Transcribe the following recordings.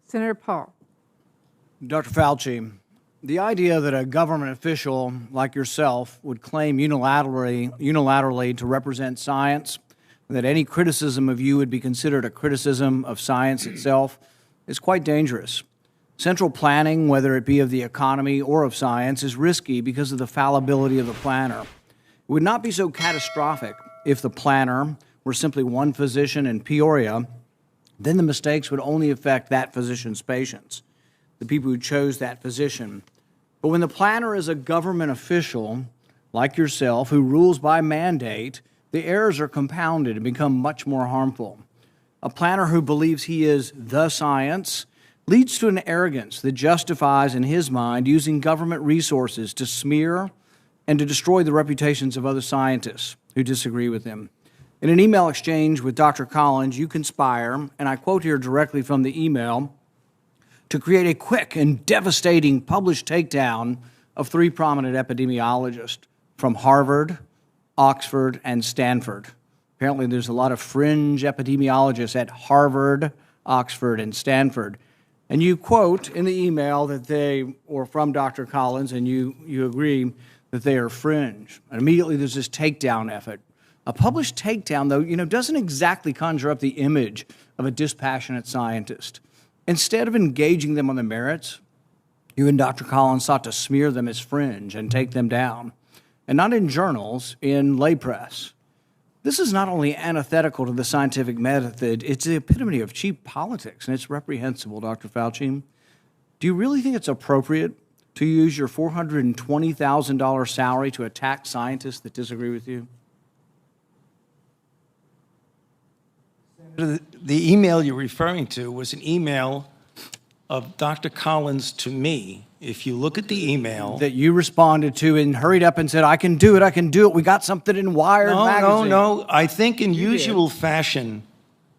Senator Paul. Dr. Fauci, the idea that a government official like yourself would claim unilaterally to represent science, that any criticism of you would be considered a criticism of science itself, is quite dangerous. Central planning, whether it be of the economy or of science, is risky because of the fallibility of the planner. It would not be so catastrophic if the planner were simply one physician in Peoria. Then the mistakes would only affect that physician's patients, the people who chose that physician. But when the planner is a government official, like yourself, who rules by mandate, the errors are compounded and become much more harmful. A planner who believes he is the science leads to an arrogance that justifies, in his mind, using government resources to smear and to destroy the reputations of other scientists who disagree with him. In an email exchange with Dr. Collins, you conspire, and I quote here directly from the email, to create a quick and devastating published takedown of three prominent epidemiologists from Harvard, Oxford, and Stanford. Apparently, there's a lot of fringe epidemiologists at Harvard, Oxford, and Stanford. And you quote in the email that they, or from Dr. Collins, and you agree that they are fringe. And immediately there's this takedown effort. A published takedown, though, doesn't exactly conjure up the image of a dispassionate scientist. Instead of engaging them on the merits, you and Dr. Collins sought to smear them as fringe and take them down. And not in journals, in lay press. This is not only antithetical to the scientific method, it's the epitome of cheap politics, and it's reprehensible, Dr. Fauci. Do you really think it's appropriate to use your $420,000 salary to attack scientists that disagree with you? The email you're referring to was an email of Dr. Collins to me. If you look at the email that you responded to and hurried up and said, I can do it. We got something in Wired magazine. No. I think in usual fashion,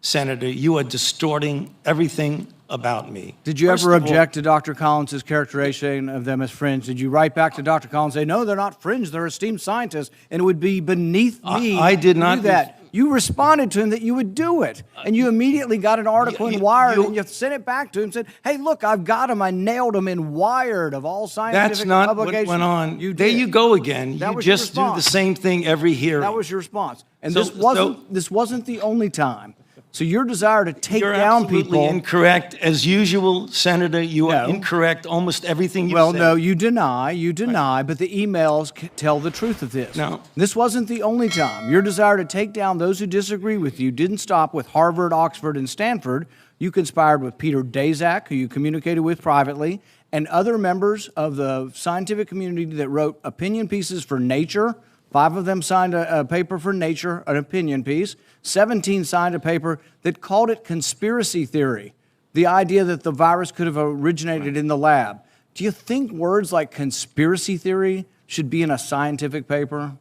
Senator, you are distorting everything about me. Did you ever object to Dr. Collins' characterization of them as fringe? Did you write back to Dr. Collins and say, no, they're not fringe, they're esteemed scientists, and it would be beneath me I did not do that? You responded to him that you would do it, and you immediately got an article in Wired, and you sent it back to him and said, hey, look, I've got him. I nailed him in Wired of all scientific publications. That's not what went on. There you go again. You just do the same thing every hearing. That was your response. And this wasn't the only time. So your desire to take down people... You're absolutely incorrect. As usual, Senator, you are incorrect almost everything you said. Well, no, you deny, but the emails tell the truth of this. No. This wasn't the only time. Your desire to take down those who disagree with you didn't stop with Harvard, Oxford, and Stanford. You conspired with Peter Daszak, who you communicated with privately, and other members of the scientific community that wrote opinion pieces for Nature. 5 of them signed a paper for Nature, an opinion piece. 17 signed a paper that called it conspiracy theory, the idea that the virus could have originated in the lab. Do you think words like conspiracy theory should be in a scientific paper?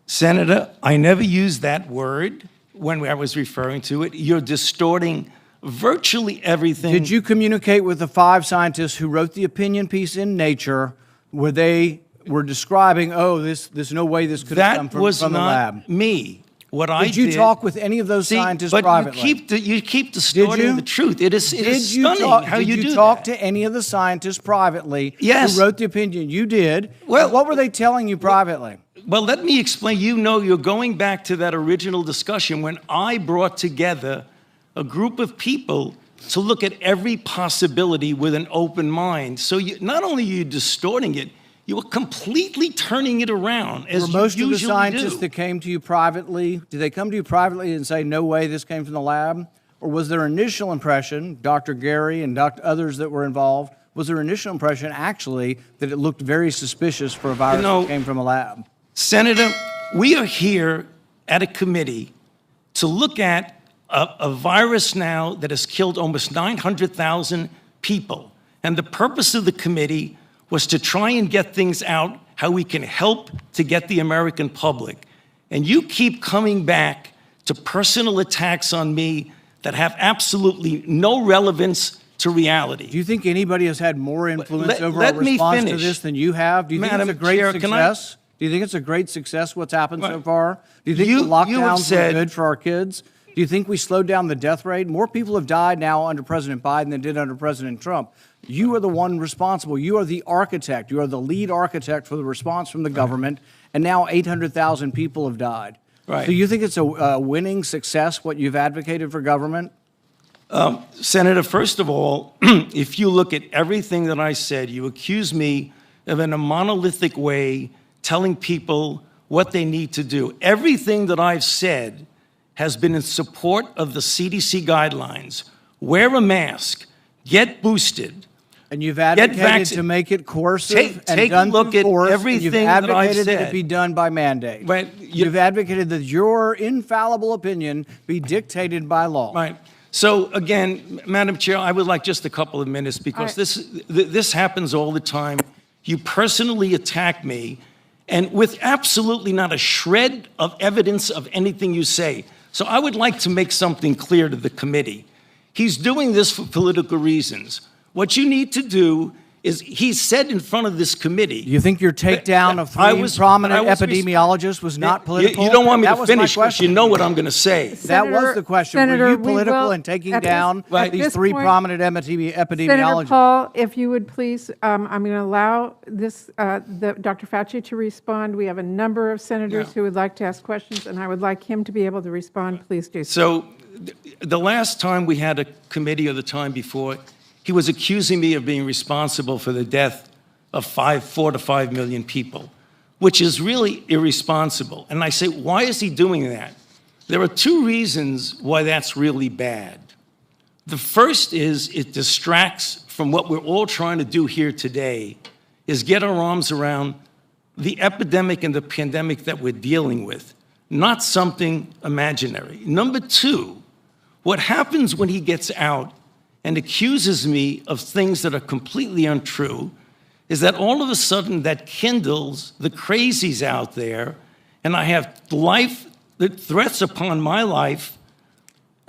Senator, I never used that word when I was referring to it. You're distorting virtually everything. Did you communicate with the 5 scientists who wrote the opinion piece in Nature where they were describing, there's no way this could have come from the lab? That was not me. Did you talk with any of those scientists privately? You keep distorting the truth. It is stunning how you do that. Did you talk to any of the scientists privately who wrote the opinion? You did. Well, what were they telling you privately? Well, let me explain. You're going back to that original discussion when I brought together a group of people to look at every possibility with an open mind. So not only are you distorting it, you were completely turning it around, as you usually do. Were most of the scientists that came to you privately, did they come to you privately and say, no way, this came from the lab? Or was their initial impression, Dr. Gary and others that were involved, was their initial impression actually that it looked very suspicious for a virus that came from a lab? Senator, we are here at a committee to look at a virus now that has killed almost 900,000 people. And the purpose of the committee was to try and get things out, how we can help to get the American public. And you keep coming back to personal attacks on me that have absolutely no relevance to reality. Do you think anybody has had more influence over our response to this than you have? Do you think it's a great success? Do you think it's a great success what's happened so far? Do you think the lockdowns were good for our kids? Do you think we slowed down the death rate? More people have died now under President Biden than did under President Trump. You are the one responsible. You are the architect. You are the lead architect for the response from the government, and now 800,000 people have died. Right. Do you think it's a winning success, what you've advocated for government? Senator, first of all, if you look at everything that I said, you accuse me of in a monolithic way telling people what they need to do. Everything that I've said has been in support of the CDC guidelines. Wear a mask, get boosted. And you've advocated to make it coercive and take done a look through at force, everything and you've that I've advocated that said. it be done by mandate. Right. You've advocated that your infallible opinion be dictated by law. Right. So again, Madam Chair, I would like just a couple of minutes because this happens all the time. You personally attack me, and with absolutely not a shred of evidence of anything you say. So I would like to make something clear to the committee. He's doing this for political reasons. What you need to do is, he said in front of this committee. Do you think your takedown of three prominent epidemiologists was not political? You don't want me That to was my finish because question. you know what I'm going to say. That was the question. Senator, Were you we political will- in taking at this- down at these this three point- prominent Senator epidemiologists? Paul, if you would please, I'm going to allow this, Dr. Fauci to respond. We have a number of senators who would like to ask questions, and I would like him to be able to respond. Please do so. So the last time we had a committee, or the time before, he was accusing me of being responsible for the death of 4 to 5 million people, which is really irresponsible. And I say, why is he doing that? There are two reasons why that's really bad. The first is it distracts from what we're all trying to do here today, is get our arms around the epidemic and the pandemic that we're dealing with, not something imaginary. Number two, what happens when he gets out and accuses me of things that are completely untrue is that all of a sudden that kindles the crazies out there, and I have threats upon my life,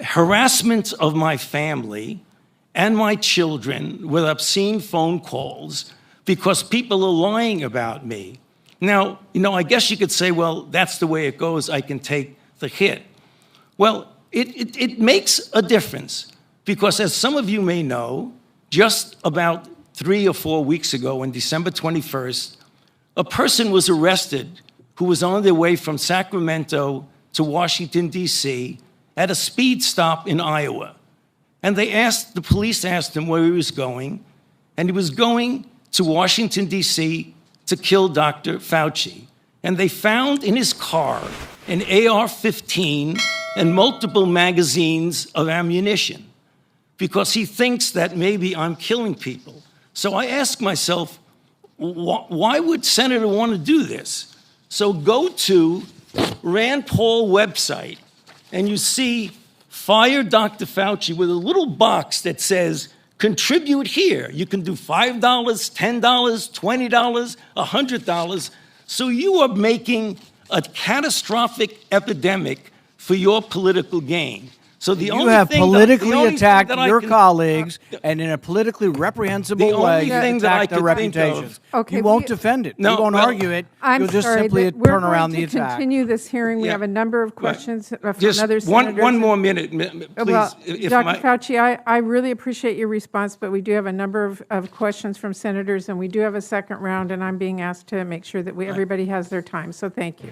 harassment of my family and my children with obscene phone calls because people are lying about me. Now, I guess you could say, well, that's the way it goes. I can take the hit. Well, it makes a difference because, as some of you may know, just about 3 or 4 weeks ago, on December 21st, a person was arrested who was on their way from Sacramento to Washington, D.C., at a speed stop in Iowa. And the police asked him where he was going, and he was going to Washington, D.C. to kill Dr. Fauci. And they found in his car an AR-15 and multiple magazines of ammunition because he thinks that maybe I'm killing people. So I ask myself, why would Senator want to do this? So go to Rand Paul website, and you see Fire Dr. Fauci with a little box that says, contribute here. You can do $5, $10, $20, $100. So you are making a catastrophic epidemic for your political gain. So You have politically attacked your colleagues and in a politically reprehensible way attacked their reputations. Okay, you won't defend it. No, you won't well, argue it. I'm You'll just sorry, simply but we're turn around the going to attack. continue this hearing. We Yeah. have a number of questions from Just other senators. one more minute, please. Well, If Dr. Fauci, I really appreciate your response, but we do have a number of questions from senators, and we do have a second round, and I'm being asked to make sure that everybody has their time. So thank you.